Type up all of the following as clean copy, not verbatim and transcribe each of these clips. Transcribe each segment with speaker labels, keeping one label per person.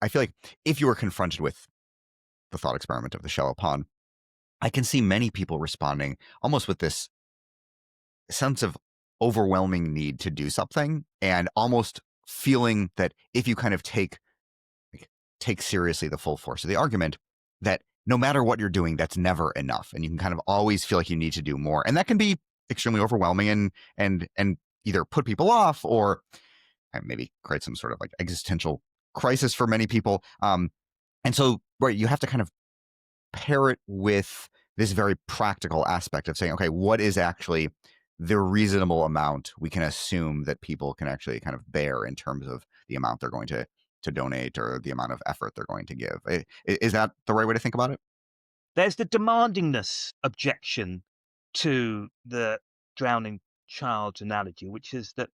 Speaker 1: I feel like if you were confronted with the thought experiment of the shallow pond, I can see many people responding almost with this sense of overwhelming need to do something, and almost feeling that if you kind of take seriously the full force of the argument, that no matter what you're doing, that's never enough, and you can kind of always feel like you need to do more, and that can be extremely overwhelming and either put people off or maybe create some sort of like existential crisis for many people. And so, right, you have to kind of pair it with this very practical aspect of saying, okay, what is actually the reasonable amount we can assume that people can actually kind of bear in terms of the amount they're going to donate or the amount of effort they're going to give. Is that the right way to think about it?
Speaker 2: There's the demandingness objection to the drowning child analogy, which is that,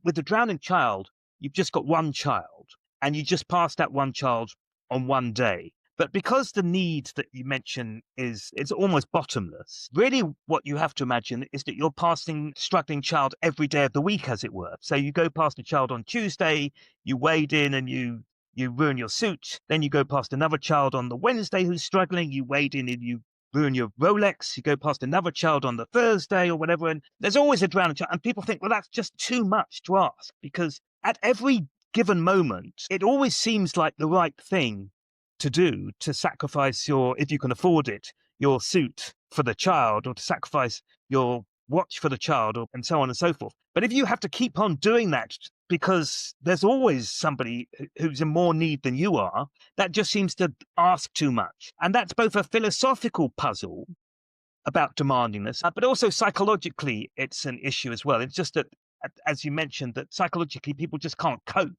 Speaker 2: with the drowning child, you've just got one child and you just pass that one child on one day. But because the need that you mention is it's almost bottomless, really what you have to imagine is that you're passing struggling child every day of the week, as it were. So you go past a child on Tuesday, you wade in and you ruin your suit. Then you go past another child on the Wednesday who's struggling, you wade in and you ruin your Rolex. You go past another child on the Thursday or whatever, and there's always a drowning child. And people think, well, that's just too much to ask, because at every given moment, it always seems like the right thing to do to sacrifice your, if you can afford it, your suit for the child, or to sacrifice your watch for the child, and so on and so forth. But if you have to keep on doing that because there's always somebody who's in more need than you are, that just seems to ask too much. And that's both a philosophical puzzle about demandingness, but also psychologically, it's an issue as well. It's just that, as you mentioned, that psychologically people just can't cope